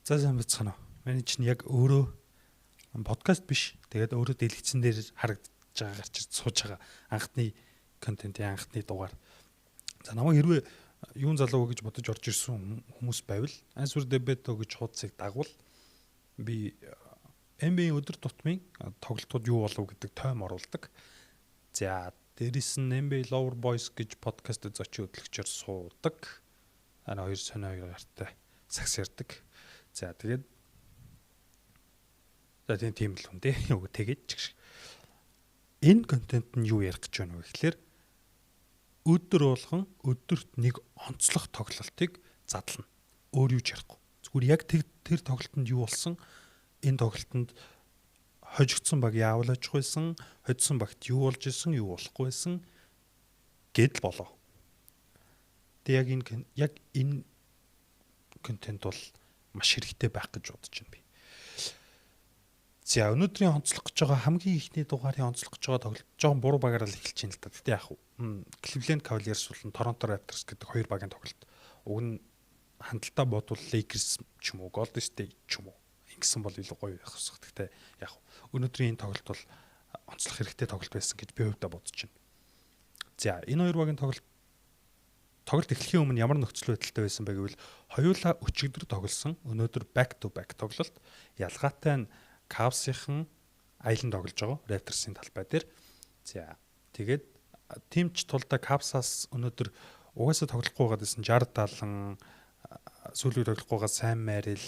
За сайн бацхан уу. Миний чинь яг өөрөө подкаст биш. Тэгээд өөрөө дэлгэцэн дээр харагдаж байгаа гарч сууж байгаа анхны контентын анхны дугаар. За намайг хэрвээ юун залуу гэж бодож орж ирсэн хүмүүс байвал Answer Debate гэж хуудсыг дагвал би NBA өдөр тутмын тоглолтууд юу болов гэдэг тойм оруулдаг. За дээрээс нь NBA Lover Boys гэж подкаст зочин хөтлөгчөөр суудаг. Хоёр сонио гартай сакс ярддаг. За тэгээд тийм л үнтэй. Тэгээд чигш. Энэ контент нь юу ярих гэж байна вэ гэхээр өдөр болгон өдөрт нэг онцлог тоглолтыг задлана. Өөр юу ч ярихгүй. Зүгээр яг тэр тоглолтод юу болсон? Энэ тоглолтод хожигдсон баг яавал очих байсан, хоцсон багт юу болж исэн, юу болохгүй байсан гэдэл болоо. Тэг яг энэ контент бол маш хэрэгтэй байх гэж бодож байна би. За өнөөдрийн онцлох гэж байгаа хамгийн ихний дугаарын онцлох гэж байгаа тоглолт жоохон буруу багаараа л эхэлж байна л та. Гэтэ яг Cleveland Cavaliers болон Toronto Raptors гэдэг хоёр багийн тоглолт. Уг нь хандлтаа бодвол Lakers ч юм уу, Golden State ч юм уу ингэсэн бол илүү гоё байх усах. Гэтэ яг өнөөдрийн энэ тоглолт бол онцлох хэрэгтэй тоглолт байсан гэж би хувьдаа бодож байна. За энэ хоёр багийн тоглолт эхлэхийн өмнө ямар нөхцөл байдалтай байсан бэ гэвэл хоёулаа өчигдөр тоглосон. Өнөөдөр back to back тоглолт. Ялгаатай нь Cavs-ийн аялан тоглож байгаа. Raptors-ийн талбай дээр. За тэгээд тимч тулдаа Cavs-аас өнөөдөр угаасаа тоглохгүй байгаа гэсэн 60-70 сүүлийн тоглохгүй байгаа Sam Merrill,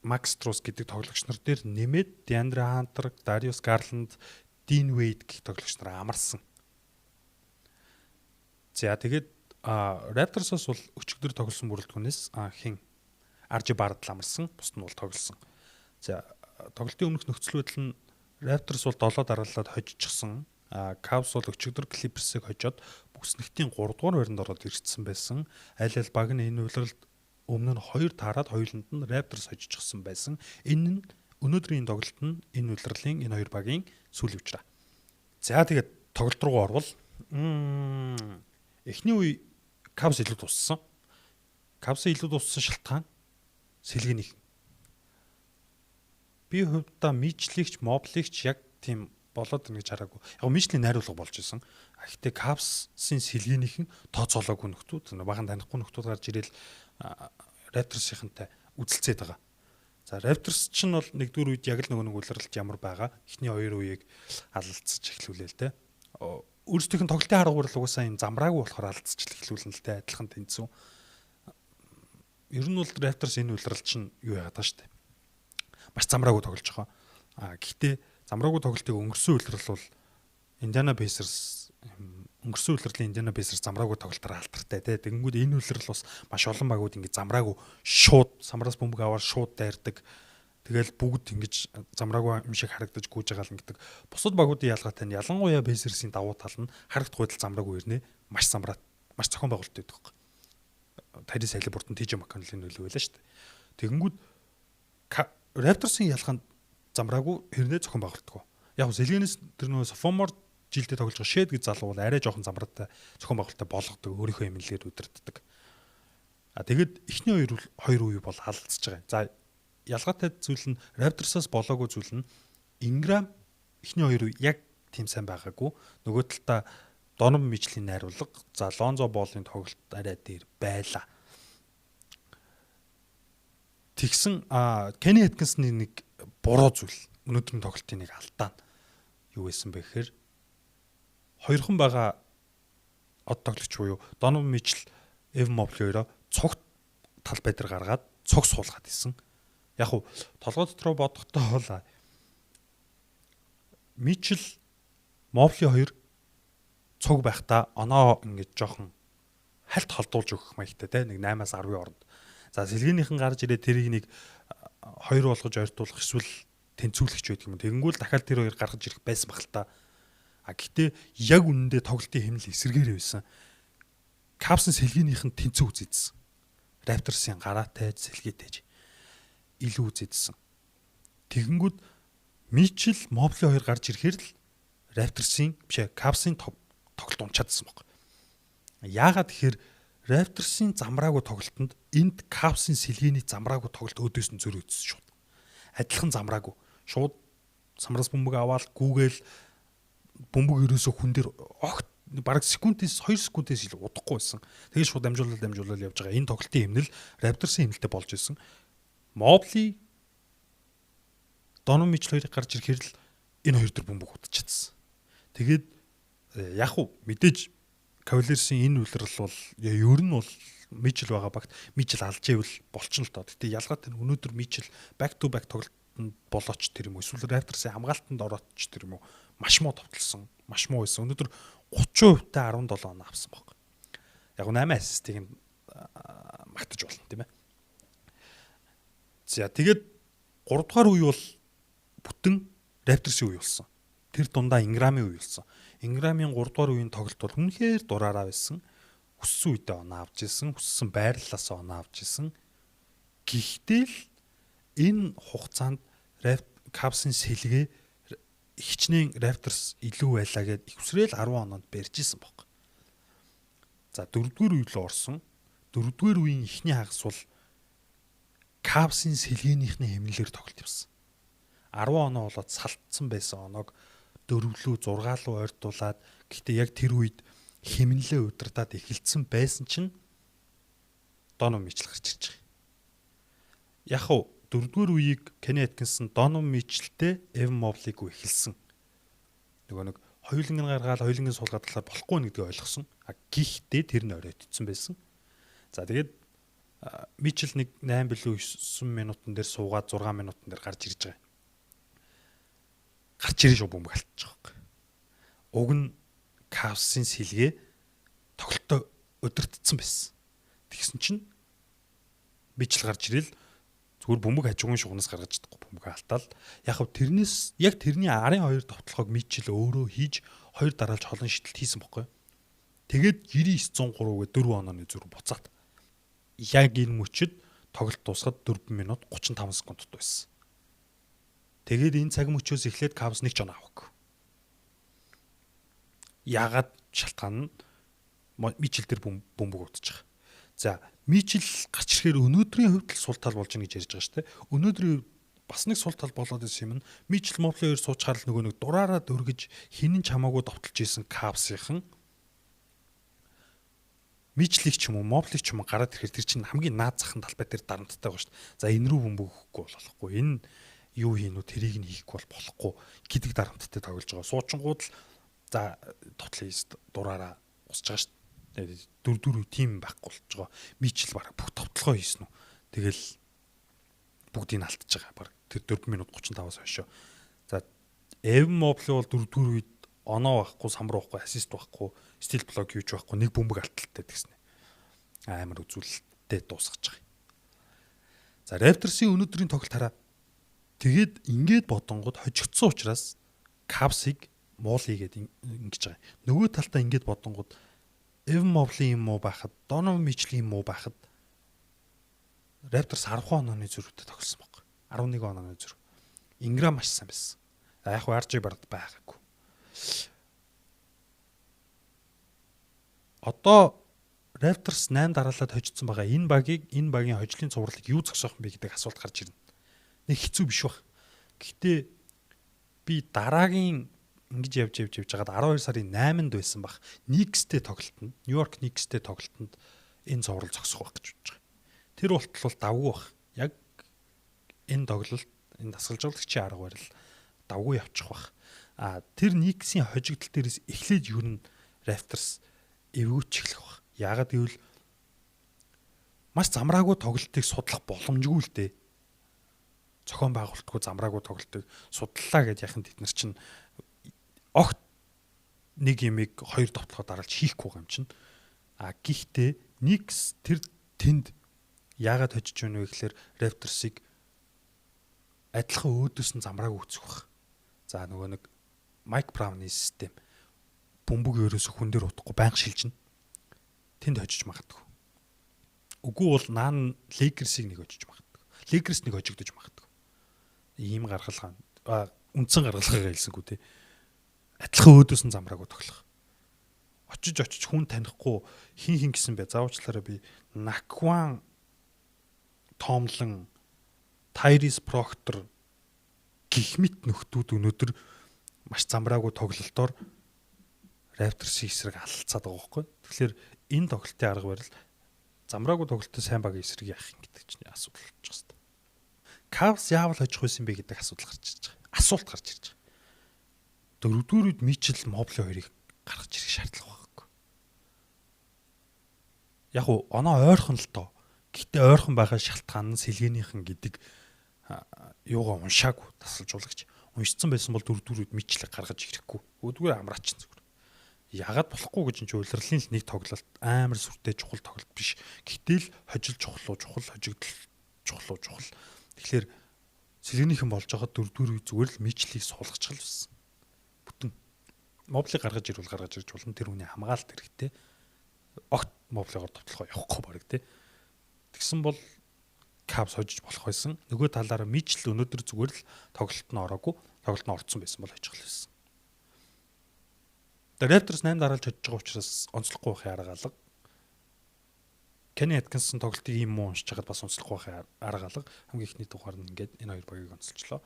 Max Strus гэдэг тоглогч нар дээр нэмээд DeAndre Hunter, Darius Garland, Dean Wade гэх тоглогч нар амарсан. За тэгээд Raptors-ос бол өчигдөр тоглосон бүрэлдэхүүнээс RJ Barrett амарсан, бусд нь бол тоглосон. За тоглолтын өмнөх нөхцөл байдал нь Raptors бол 7 дараалаад хожижчихсан. Cavs бол өчигдөр Clippers-ыг хожоод бүснэгтийн 3 дугаар байранд ороод ирсэн байсан. Аль баг нь энэ үйлрэлд өмнө нь 2 таарад хоёуланд нь Raptors хожижчихсан байсан. Энэ нь өнөөдрийн тоглолт нь энэ үйлрэлийн энэ хоёр багийн сүүлийн учраа. За тэгээд тоглолт руу орвол эхний үе Cavs илүү туссан. Cavs илүү туссан шалтгаан сэлгэнийх. Би хувьдаа Mitchell-ийгч, Mobley-ийгч яг тийм болоод ирнэ гэж хараагүй. Яг Mitchell-ийн найруулга болж исэн. Гэхдээ Cavs-ийн сэлгэнийх нь тооцоолоогүй нөхдүүд, баган танихгүй нөхдүүд гарч ирээл Raptors-ийнхантай үзэлцээд байгаа. За Raptors ч нь бол нэгдүгээр үед яг л нэг үйлрэлт ямар байгаа. Эхний хоёр үеийг алдцаж эхлүүлээ л дээ. Өөрсдийнх нь тоглолтын харгуур л угаасаа юм замраагүй болохоор алдцаж эхлүүлнэ л дээ, адилхан тэнцүү. Ер нь бол Raptors энэ үйлрэл чинь юу яагаад байгаа шүү дээ. Маш замраагүй тоглож байгаа. Гэхдээ замраагүй тоглолтыг өнгөрсөн үйлрэл бол Indiana Pacers өнгөрсөн үйлрэлийн Indiana Pacers замраагүй тоглолтоор алдартай тий. Тэгэнгүүт энэ үйлрэл бас маш олон багууд ингэ замраагүй шууд самраас бөмбөг аваад шууд дайрдаг. Тэгэл бүгд ингэж замраагүй юм шиг харагдаж гүйж байгаа л ингэдэг. Бусад багуудын ялгаатай нь ялангуяа Pacers-ийн давуу тал нь харагдахгүй байдал замраагүй ирнэ. Маш замраад, маш зохион байгуулалттай байдаг. Tyrese Haliburton, TJ McConnell-ийн нөлөө байлаа шүү дээ. Тэгэнгүүт Raptors-ийн ялгаанд замраагүй ирнэ зохион байгуулалтгүй. Яг сэлгэнээс тэр нөө sophomore жилдээ тоглож байгаа Shed гэж залуу бол арай жоохон замраатай зохион байгуулалттай болгодог, өөрийнхөө эмнэлгээр удирддаг. Тэгээд эхний хоёр үе бол халдсаж байгаа. За ялгаатай зүйл нь Raptors-аас болоогүй зүйл нь Ingram эхний хоёр үе яг тийм сайн байгаагүй. Нөгөө талдаа Donovan Mitchell-ийн найруулга, за Lonzo Ball-ын тоглолт арай дээр байлаа. Тэгсэн Kenny Atkinson-ы нэг буруу зүйл өнөөдрийн тоглолтын нэг алдаа нь юу байсан бэ гэхээр хоёрхан байгаа од тоглогч буюу Donovan Mitchell, Evan Mobley хоёроо цогт талбай дээр гаргаад цог суулгаад исэн. Яг уу толгой дотроо бодохдоо бол Mitchell, Mobley хоёр цог байхдаа оноо ингэж жоохон хальт холдуулж өгөх маягтай те нэг 8-аас 10-ийн оронд. За сэлгэнийхэн гарч ирээ тэрийг нэг 2 болгож ойртуулах эсвэл тэнцвүүлэгч байдаг юм. Тэгэнгүүт дахиад тэр хоёр гаргаж ирэх байсан баг л та. Гэхдээ яг үнэндээ тоглолтын хэмнэл эсэргээр байсан. Cavs-ын сэлгэнийхэн тэнцүү үзэдсэн. Raptors-ын гараатай сэлгээтэй илүү үзэдсэн. Тэгэнгүүт Mitchell, Mobley хоёр гарч ирэхээр л Raptors-ын Cavs-ын тоглолт унчаадсан баг. Яагаад тэгэхээр Raptors-ийн замраагүй тоглолтод энд Cavs-ийн сэлгээний замраагүй тоглолт өөдөөс нь зөрөө үзсэн шууд. Адилхан замраагүй. Шууд самраас бөмбөг аваад гүүгээл бөмбөг ерөөсө хүн дээр огт бараг секундээс 2 секундээс илүү удахгүй байсан. Тэгээд шууд дамжуулаад явж байгаа. Энэ тоглолтын эмнэл Raptors-ийн эмнэлтэд болж исэн. Mobley Donovan Mitchell хоёрыг гарч ирэхээр л энэ хоёр төр бөмбөг удчихсан. Тэгээд яг уу мэдээж Cavaliers-ийн энэ үйлрэл бол ер нь бол Mitchell байгаа багт Mitchell алж ивэл болчихно л доо. Гэтэ ялгаатай нь өнөөдөр Mitchell back to back тоглолтод болооч тэр юм уу? Эсвэл Raptors-ийн хамгаалтанд орооч тэр юм уу? Маш муу товтлсон. Маш муу байсан. Өнөөдөр 30% та 17 оноо авсан баг. Яг 8 ассистыг магтаж болно тийм ээ. За тэгээд 3 дугаар үе бол бүтэн Raptors-ийн үе болсон. Тэр дундаа Ingram-ийн үе болсон. Ingram-ийн 3 дугаар үеийн тоглолт бол үнэхээр дураараа байсан. Өссөн үедээ оноо авч ирсэн, өссөн байрлалаасаа оноо авч ирсэн. Гэхдээ л энэ хугацаанд Cavs-ийн сэлгээ хичнээн Raptors илүү байлаа гэд ихвсрээл 10 оноонд барьж исэн баг. За 4-р үе рүү орсон. 4-р үеийн эхний хагас бол Cavs-ийн сэлгээнийхний хэмнэлээр тоглолт явсан. 10 оноо болоод салтсан байсан оноог 4 лүү 6 лүү ойртуулад гэхдээ яг тэр үед хэмнэлээ удирдаад эхэлсэн байсан чинь Donovan Mitchell гарч ирж байгаа. Яг уу 4-р үеийг Kenny Atkinson Donovan Mitchell-тэй Evan Mobley-г эхэлсэн. Нөгөө нэг хоёулангийн гаргаад хоёулангийн суулгаад талаар болохгүй нэгдгийг ойлгосон. Гэхдээ тэр нь оройтцсан байсан. За тэгээд Mitchell нэг 8 билүү 9 минутан дээр суугаад 6 минутан дээр гарч ирж байгаа. Гарч ирж бөмбөг алдчих واخ. Уг нь Cavs-ийн сэлгээ тоглолтоо өдөртцсөн байсан. Тэгсэн чинь Mitchell гарч ирэл зүгээр бөмбөг хажуугийн шугнаас гаргаж чадахгүй бөмбөг алтаал. Яг хав тэрнээс яг тэрний арын 2 товтлогоог Mitchell өөрөө хийж 2 дараалж холон шидэлт хийсэн байхгүй. Тэгээд 99-103 гэ 4 онооны зүрх буцаад. Яг энэ мөчөд тоглолт дуусахад 4 минут 35 секундд байсан. Тэгээд энэ цаг мөчөөс эхлээд Cavs нэг ч оноо аваагүй. Ягаад шалтгаан нь Mitchell тэр бөмбөг удаж байгаа. За Mitchell гарч ирэхээр өнөөдрийн хувьд л сул тал болж ийн гэж ярьж байгаа шүү дээ. Өнөөдрийн бас нэг сул тал болоод исэн юм нь Mitchell Mobley хоёр суучаар л нөгөө нэг дураараа дөргиж хинэн ч хамаагүй довтолж исэн Cavs-ийнхан Mitchell-ийг ч юм уу Mobley-ийг ч юм уу гараад ирэхээр тэр чинь хамгийн наад захын талбай дээр дарамттай байгаа шүү дээ. За энэ рүү бөмбөг өгөхгүй болохгүй. Энэ юу хийнү тэрийг нь хийхгүй болохгүй гэдэг дарамттай тоглож байгаа. Суучингууд л за тотлын дураараа усж байгаа шүү дээ. 4 тим байхгүй болж байгаа. Mitchell бараг бүх товтлогоо хийсэн үү. Тэгэл бүгдийг нь алдчихж байгаа. Бараг тэр 4 минут 35-аас хойш. За Evan Mobley бол 4-р үед оноо байхгүй, самбар байхгүй, ассист байхгүй, стил блок хийж байхгүй, нэг бөмбөг алталтай гэсэн. Амар үзүүлэлттэй дуусгаж байгаа. За Raptors-ийн өнөөдрийн тоглолт хараа. Тэгээд ингээд бодонгод хожигдсон учраас Cavs-ыг муул хийгээд ингэж байгаа. Нөгөө талдаа ингээд бодонгод Evan Mobley юм уу байхад, Donovan Mitchell юм уу байхад Raptors 10 онооны зөрүүтэй тоглосон баг. 11 онооны зөрүү. Ingram маш сайн байсан. Яг RJ Barrett байгаагүй. Одоо Raptors 8 дараалаад хожигдсон байгаа. Энэ багийн хожлын цувралыг юу зогсоох юм бэ гэдэг асуулт гарч ирнэ. Нэг хэцүү биш баг. Гэхдээ би дараагийн ингэж явж байгаад 12 сарын 8-нд байсан баг. Knicks-тэй тоглолтод, New York Knicks-тэй тоглолтод энэ цуврал зогсох байх гэж бодож байгаа. Тэр болтол давгүй баг. Яг энэ тоглолт, энэ дасгалжуулагчийн арга барил давгүй явчих баг. Тэр Knicks-ийн хожигдол дээрээс эхлээд юу н Raptors эвгүүч эхлэх баг. Яагаад гэвэл маш замраагүй тоглолтыг судлах боломжгүй л дээ. Зохион байгуулалтгүй замраагүй тоглолтыг судлаа гэж яхад бид нар чинь огт нэг юмыг 2 товтлогоо дараалж хийхгүй юм чинь. Гэхдээ Knicks тэр тэнд яагаад хожиж байна вэ гэхээр Raptors-ыг адилхан өөдөөс нь замраагүй үүсэх баг. За нөгөө нэг Mike Brown-ийн систем бөмбөг ерөөсө хүн дээр утахгүй байнга шилжинэ. Тэнд хожиж магадгүй. Үгүй бол наан Lakers-ыг нэг хожиж магадгүй. Lakers нэг хожигдож магадгүй. Ийм гаргалгаа үндсэн гаргалгаагаа хэлсэнгүү те. Адилхан өөдөөс нь замраагүй тоглох. очиж хүн танихгүй хин гэсэн бэ? Заавчлаараа би Накван Томлон, Тайрис Проктор гих мэт нөхдүүд өнөөдөр маш замбраагүй тоглолтоор Raptors-ийн эсрэг алалцаад байгаа байхгүй. Тэгэхээр энэ тоглолтын арга барил замбраагүй тоглолтын сайн багийн эсрэг яах юм гэдэг чинь асуудал болчих хэвээр. Cavs яавал хожих байсан бэ гэдэг асуудал гарч ирж байгаа. Асуулт гарч ирж байгаа. Дөрөвдүгээр үед Mitchell Mobley хоёрыг гаргаж ирэх шаардлага байхгүй. Яг уу оноо ойрхон л доо. Гэтэ ойрхон байгаа шалтгаан нь сэлгээнийхэн гэдэг юугаа уншаагүй тасалжуулагч. Уншсан байсан бол дөрөвдүгээр үед Mitchell гаргаж ирэхгүй. Өөдгөө амраачин зүгээр. Ягаад болохгүй гэж чинь улирлын л нэг тоглолт амар сүртэй чухал тоглолт биш. Гэтэл хожил чухал, хожигдол чухал. Тэгэхээр сэлгээнийхэн болж байгаа дөрөвдүгээр үед зүгээр л Mitchell-ийг суулгачих л байсан. Бүтэн Mobley гаргаж ирвэл гаргаж ирж болно. Тэр хүний хамгаалалт хэрэгтэй. Огт Mobley-гоор товтлохоо явахгүй баг тий. Тэгсэн бол Cavs хожиж болох байсан. Нөгөө талаараа Mitchell өнөөдөр зүгээр л тоглолт нь ороогүй. Тоглолт нь орцсон байсан бол хожих л байсан. Raptors 8 дараалж хожиж байгаа учраас онцлохгүй байхын арга алга. Kenny Atkinson тоглолтыг ийм муу уншиж хагаад бас онцлохгүй байхын арга алга. Хамгийн ихний дугаар нь ингээд энэ хоёр багийг онцолчлоо.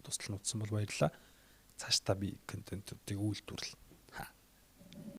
Тусдал нутсан бол баярлалаа. Цааш та би контентуудыг үйлдвэрлэе.